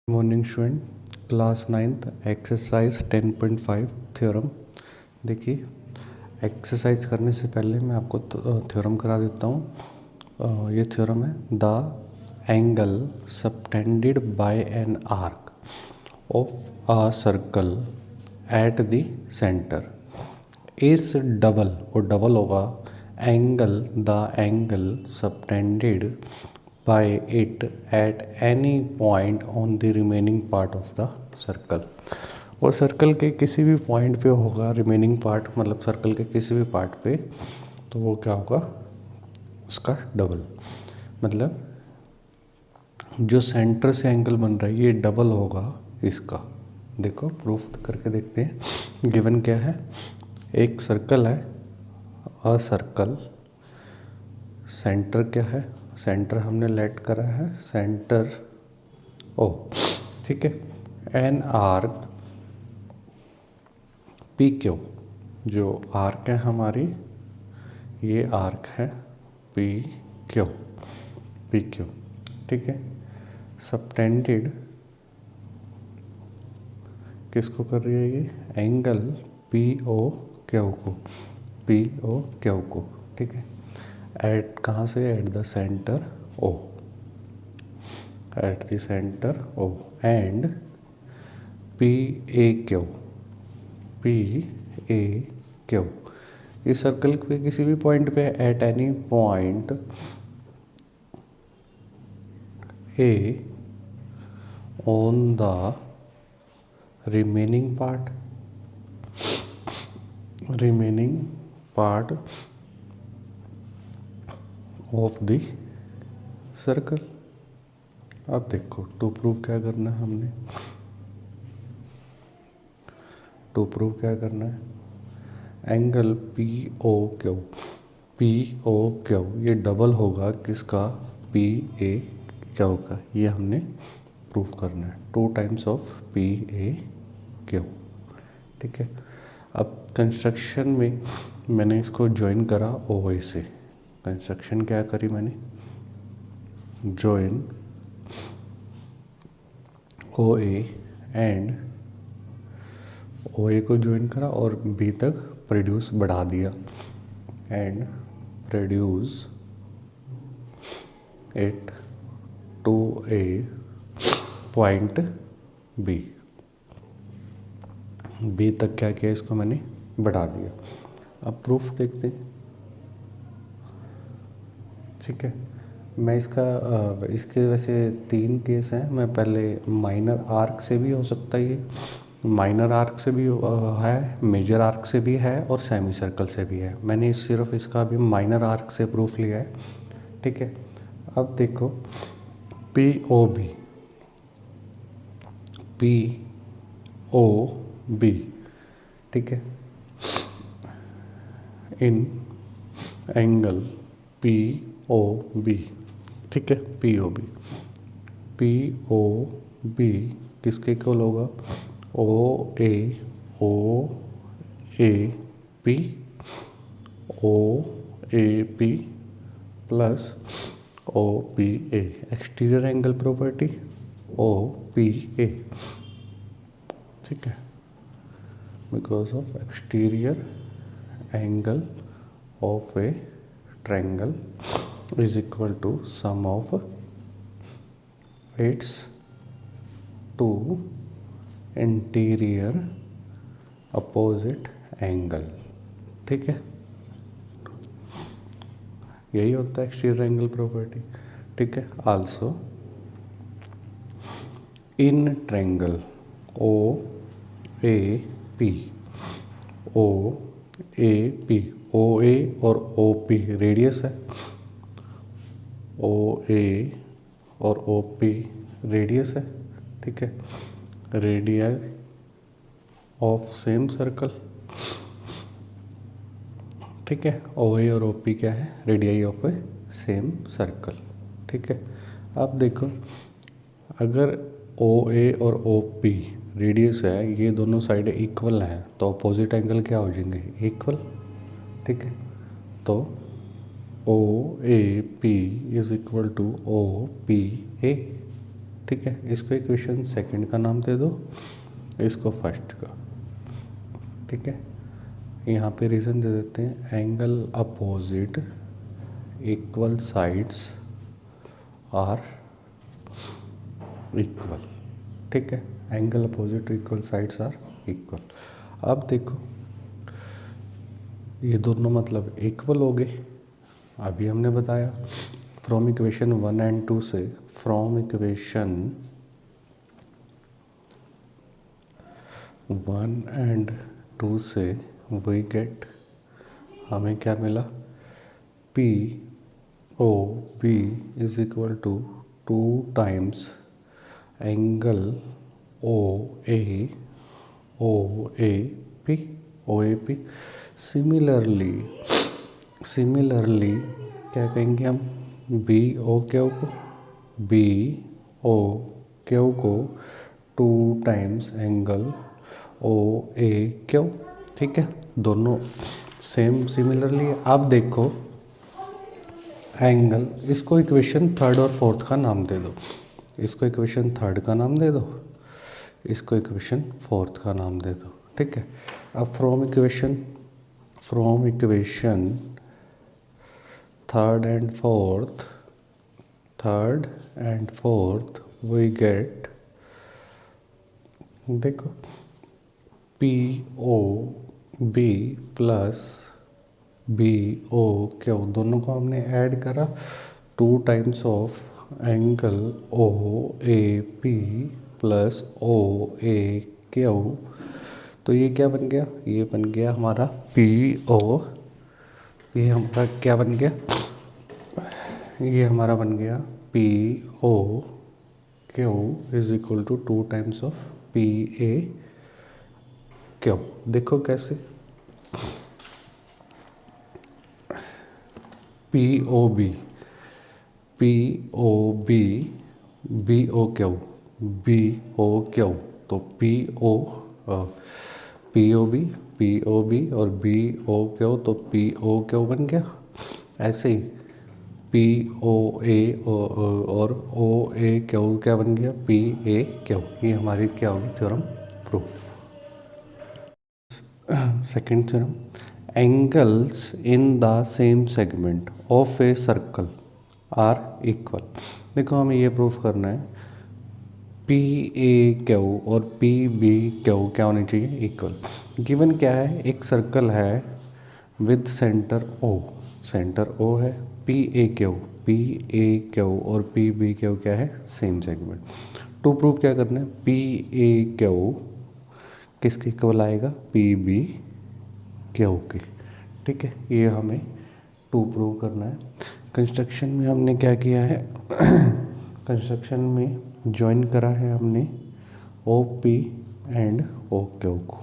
Morning student, class 9th exercise 10.5 theorem. देखिए, exercise करने से पहले मैं आपको थ्योरम करा देता हूँ। ये थ्योरम है, the angle subtended by an arc of a circle eight the centre इस डबल, और डबल होगा angle, the angle subtended by it at any point on the remaining part of the circle। और circle के किसी भी point पे होगा remaining part, मतलब सर्कल के किसी भी पार्ट पे, तो वो क्या होगा, उसका डबल। मतलब जो सेंटर से एंगल बन रहा है ये डबल होगा इसका। देखो प्रूफ करके देखते हैं। गिवन क्या है, एक सर्कल है, अ सर्कल, सेंटर क्या है, सेंटर हमने लेट करा है सेंटर ओ, ठीक है। एन आर्क पी क्यू, जो आर्क है हमारी, ये आर्क है पी क्यू, पी क्यू, ठीक है। सबटेंडेड किसको कर रही है, ये एंगल पी ओ क्यू को, पी ओ क्यू को, ठीक है। एट कहाँ से, at the centre O, at the centre O, and P A Q, P A Q, इस सर्कल के किसी भी पॉइंट पे, at any point A on the remaining part, remaining part of the circle. अब देखो to prove क्या करना है हमने, टू प्रूव क्या करना है, angle P O Q, P O Q ये डबल होगा किसका, पी ए क्यू का, ये हमने प्रूव करना है, 2 times of P A Q, ठीक है। अब कंस्ट्रक्शन में मैंने इसको ज्वाइन करा ओ ए से। कंस्ट्रक्शन क्या करी मैंने, ज्वाइन ओ ए एंड ओ ए को ज्वाइन करा और बी तक प्रोड्यूस बढ़ा दिया, and produce it to a point B, B तक क्या किया, इसको मैंने बढ़ा दिया। अब प्रूफ देखते हैं, ठीक है। मैं इसके वैसे 3 केस हैं। मैं पहले माइनर आर्क से भी हो सकता है, ये माइनर आर्क से भी है, मेजर आर्क से भी है और सेमी सर्कल से भी है। मैंने सिर्फ इसका अभी माइनर आर्क से प्रूफ लिया है, ठीक है। अब देखो P O B, P O B, ठीक है, in angle P O B, ठीक है, P O B, P O B किसके इक्वल होगा, O A P, O A P plus O P A, exterior angle property O P A, ठीक है, because of exterior angle of a triangle is equal to sum of its two interior opposite angle, ठीक है। यही होता है exterior angle property, ठीक है। Also in triangle O A P, O A P, O A और O P radius है, ओ A और ओ पी रेडियस है, ठीक है, रेडियस ऑफ सेम सर्कल, ठीक है। ओ ए और ओ पी क्या है, radii of A same circle, ठीक है। अब देखो अगर ओ ए और ओ पी रेडियस है, ये दोनों साइड इक्वल हैं, तो अपोजिट एंगल क्या हो जाएंगे, इक्वल, ठीक है। तो O A P is equal to O P A, ठीक है, इसको इक्वेशन सेकंड का नाम दे दो, इसको फर्स्ट का। ठीक है, यहाँ पे रीज़न दे देते हैं, angle opposite equal sides are equal. ठीक है, angle opposite equal sides are equal. अब देखो ये दोनों मतलब इक्वल हो गए, अभी हमने बताया फ्रॉम इक्वेशन 1 एंड 2 से, फ्रॉम इक्वेशन 1 एंड 2 से वी गेट, हमें क्या मिला, P O B is equal to 2 times angle O A P, O A P. Similarly क्या कहेंगे हम, बी ओ क्यू को 2 times angle O A Q. ठीक है, दोनों सेम सिमिलरली। अब देखो एंगल, इसको इक्वेशन थर्ड और फोर्थ का नाम दे दो, इसको इक्वेशन थर्ड का नाम दे दो, इसको इक्वेशन फोर्थ का नाम दे दो। ठीक है, अब from equation third and fourth we get, देखो P O B plus B O Q, दोनों को हमने ऐड करा, 2 times of angle O A P plus O A Q. तो ये क्या बन गया, ये बन गया हमारा पी ओ, ये हमारा क्या बन गया, ये हमारा बन गया P O Q is equal to 2 times of P A Q. देखो कैसे, P O B B O Q, तो पी ओ बी और बी ओ क्यू, तो पी ओ क्यू बन गया। ऐसे ही पी ओ ए और ओ ए क्यू क्या बन गया, पी ए क्यू। ये हमारी क्या होगी, theorem proof. Second theorem, angles in the same segment of a circle are equal. देखो हमें ये प्रूफ करना है, पी ए क्यू और पी बी क्यू क्या होनी चाहिए, इक्वल। गिवन क्या है, एक सर्कल है विद सेंटर ओ है, पी ए क्यू और पी बी क्यू क्या है, सेम सेगमेंट। टू प्रूफ क्या करना है, पी ए क्यू किसके इक्वल आएगा, पी बी क्यू के। ठीक है, ये हमें टू प्रूव करना है। कंस्ट्रक्शन में हमने क्या किया है, कंस्ट्रक्शन में ज्वाइन करा है हमने O P and O Q को,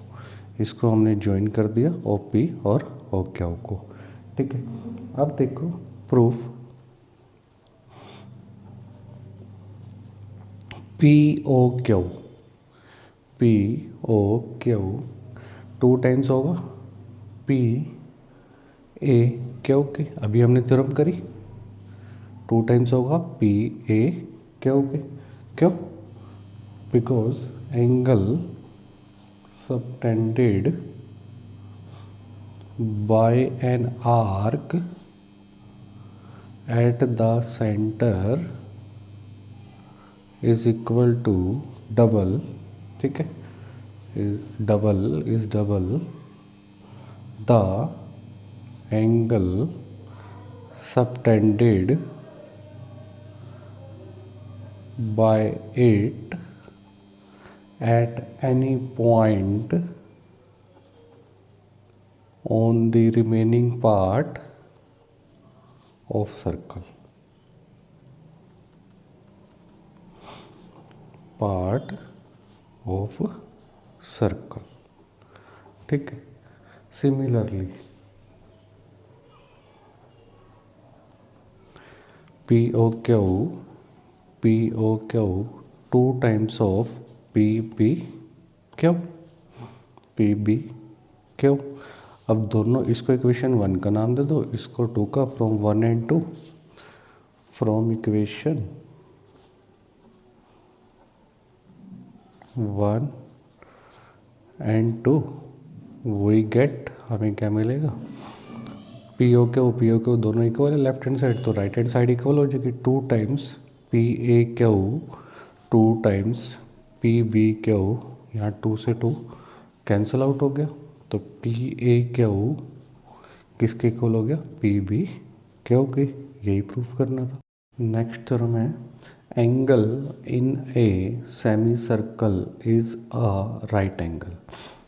इसको हमने ज्वाइन कर दिया ओ पी और ओ क्यू को। ठीक है, अब देखो proof, P O Q 2 times होगा पी ए क्यू के, अभी हमने थ्योरम करी, 2 टाइम्स होगा पी ए क्यू के। क्यों, because angle subtended by an arc at the centre is equal to double. ठीक है, double the angle subtended by it at any point on the remaining part of circle, ठीक है। Similarly P O Q 2 times of P B Q. अब दोनों, इसको equation 1 का नाम दे दो, इसको 2 का, from 1 and 2, from equation 1 and 2, we get, हमें क्या मिलेगा, पी ओ क्यू दोनों इक्वल है लेफ्ट हैंड साइड, तो राइट हैंड साइड इक्वल हो जाएगी 2 times P A Q 2 times P B Q, यहाँ 2 से 2 कैंसिल आउट हो गया, तो पी ए क्यू किसके इक्वल हो गया, पी बी क्यू के, यही प्रूफ करना था। नेक्स्ट थ्योरम है angle in A semi circle is a right angle.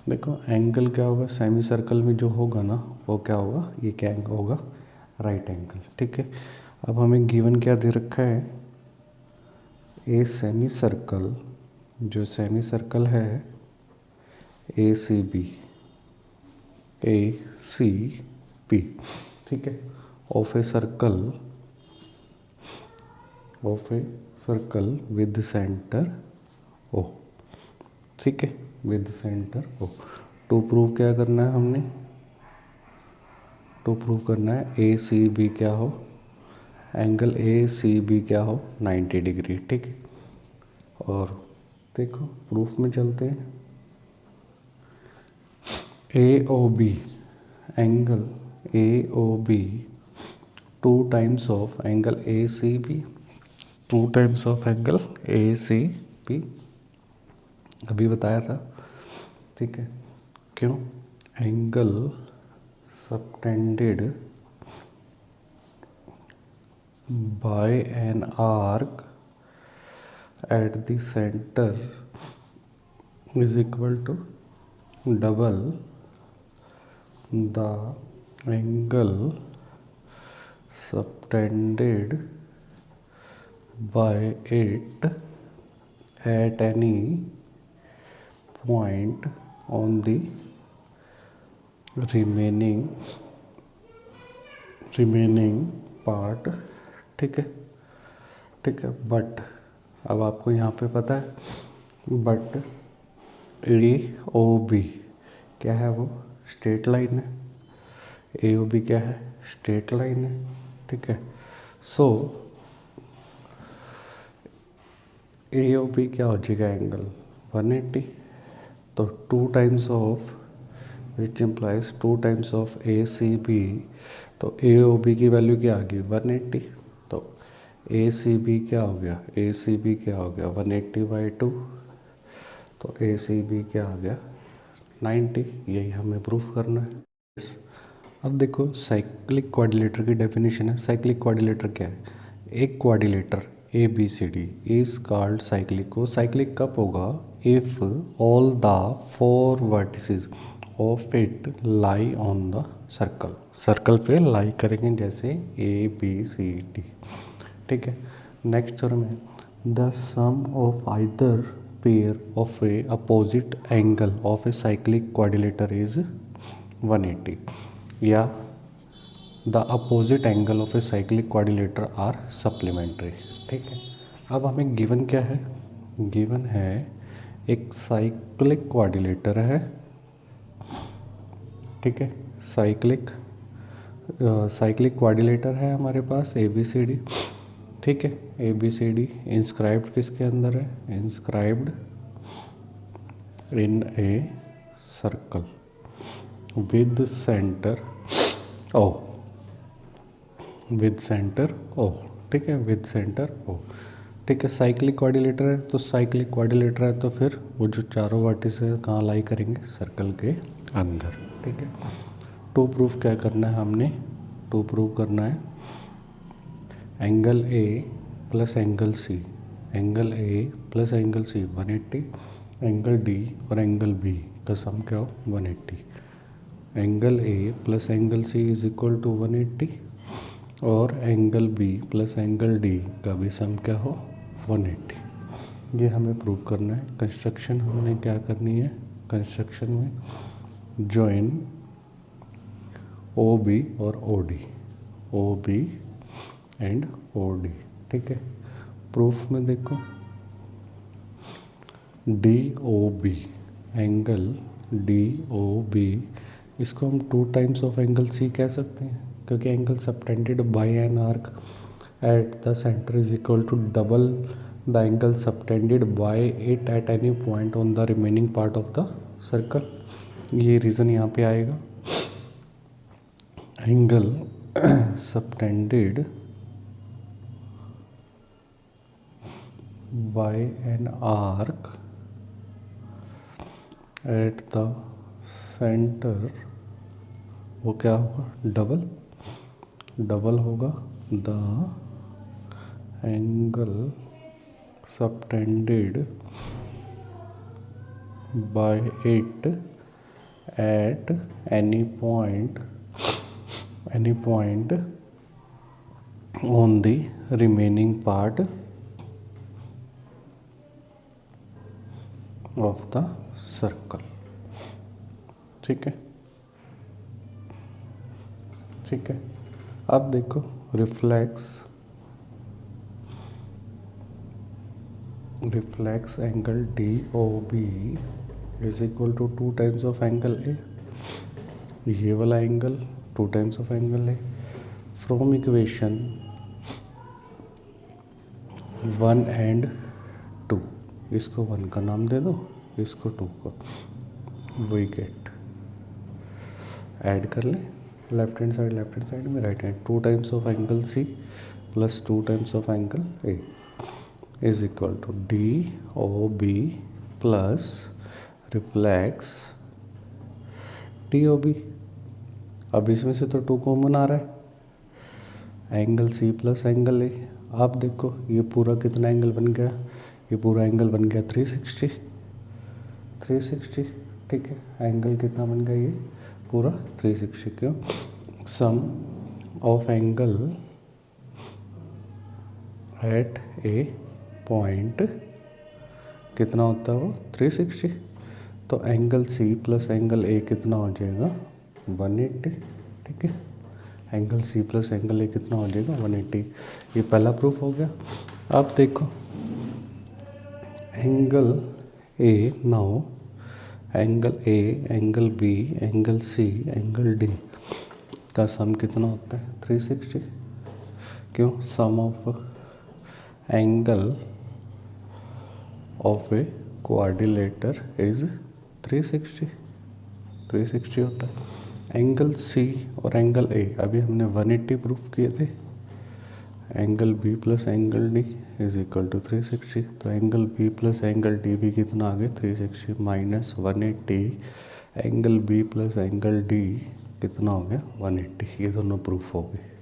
देखो एंगल क्या होगा, सेमी सर्कल में जो होगा ना वो क्या होगा, ये क्या एंगल होगा, राइट एंगल। ठीक है, अब हमें गिवन क्या दे रखा है, ए सेमी सर्कल, जो सेमी सर्कल है A C B, A C P, ठीक है, of a circle with centre O, ठीक है, with centre O. To prove क्या करना है हमने, टू प्रूव करना है ए सी बी क्या हो, एंगल ए सी बी क्या हो 90 डिग्री, ठीक है। और देखो प्रूफ में चलते हैं, A O B, angle A O B 2 times of angle A C B, 2 times of angle A C B, अभी बताया था, ठीक है। क्यों, angle subtended by an arc at the centre is equal to double the angle subtended by it at any point on the remaining part, ठीक है, ठीक है। बट अब आपको यहाँ पे पता है, बट ए ओ बी क्या है, वो स्ट्रेट लाइन है, ए ओ बी क्या है, स्ट्रेट लाइन है, ठीक है। सो ए ओ बी क्या हो जाएगा, एंगल 180, तो 2 times of which implies 2 times of A C B, तो ए ओ बी की वैल्यू क्या आ गई 180, तो ए सी बी क्या हो गया, ए सी बी क्या हो गया 180/2, तो ए सी बी क्या आ गया 90, यही हमें प्रूफ करना है। अब देखो साइक्लिक क्वाड्रिलेटर की डेफिनेशन है, साइक्लिक क्वाड्रिलेटर क्या है, एक quadrilateral A B C D is called cyclic. वो साइक्लिक कब होगा, if all the 4 vertices of it lie on the circle, circle पे लाई करेंगे जैसे ए बी सी डी, ठीक है। नेक्स्ट थ्योरम है the sum of either pair of a opposite angle of a cyclic quadrilateral is 180, या the opposite angle of a cyclic quadrilateral are supplementary, ठीक है। अब हमें गिवन क्या है, गिवन है एक साइक्लिक क्वाड्रिलेटर है, ठीक है, साइक्लिक क्वाड्रिलेटर है हमारे पास ए बी सी डी, ठीक है, A B C D inscribed किसके अंदर है, inscribed in a circle with centre O, with centre O, ठीक है, विद सेंटर ओ, ठीक है। साइक्लिक क्वाड्रिलेटर है, तो साइक्लिक क्वाड्रिलेटर है तो फिर वो जो चारों वर्टिस है कहाँ लाई करेंगे, सर्कल के अंदर, ठीक है। टू प्रूफ क्या करना है हमने, टू प्रूफ करना है angle A plus angle C, angle A plus angle C 180, angle D और एंगल बी का सम क्या हो 180, angle A plus angle C is equal to 180, और angle B plus angle D का भी सम क्या हो 180, ये हमें प्रूव करना है। कंस्ट्रक्शन हमने क्या करनी है, कंस्ट्रक्शन में जॉइन ओ बी और O D, O B and O D, ठीक है। प्रूफ में देखो D O B, angle D O B, इसको हम 2 टाइम्स ऑफ एंगल सी कह सकते हैं, क्योंकि angle subtended by an arc at the centre is equal to double the angle subtended by it at any point on the remaining part of the circle. ये reason यहाँ पे आएगा। Angle subtended by an arc at the centre, वो क्या होगा, double होगा the angle subtended by it at any point on the remaining part of the circle. ठीक है, ठीक है। अब देखो reflex angle DOB is equal to 2 times of angle A। ये वाला angle 2 times of angle A। From equation 1 and 2, इसको 1 का नाम दे दो, इसको 2 का, वही गेट। ऐड कर ले लेफ्ट हैंड साइड में, right hand, 2 times of angle C plus 2 times of angle A is equal to DOB plus reflex DOB। अब इसमें से तो 2 कॉमन आ रहा है, angle C plus angle A। आप देखो ये पूरा कितना एंगल बन गया, ये पूरा एंगल बन गया 360। ठीक है, एंगल कितना बन गया, ये पूरा 360। क्यों, sum of angle at a point कितना होता है, वो 360। तो angle C plus angle A कितना हो जाएगा, 180। ठीक है, angle C plus angle A कितना हो जाएगा, 180। ये पहला प्रूफ हो गया। अब देखो angle A, now angle A, angle B, angle C, angle D का सम कितना होता है, 360। क्यों, sum of angle of a quadrilateral is 360 होता है। एंगल C और एंगल A अभी हमने 180 प्रूफ किए थे। Angle B plus angle D is equal to 360। तो angle B plus angle D भी कितना आ गया, 360 minus 180। Angle B plus angle D कितना हो गया, 180। ये दोनों प्रूफ हो गए।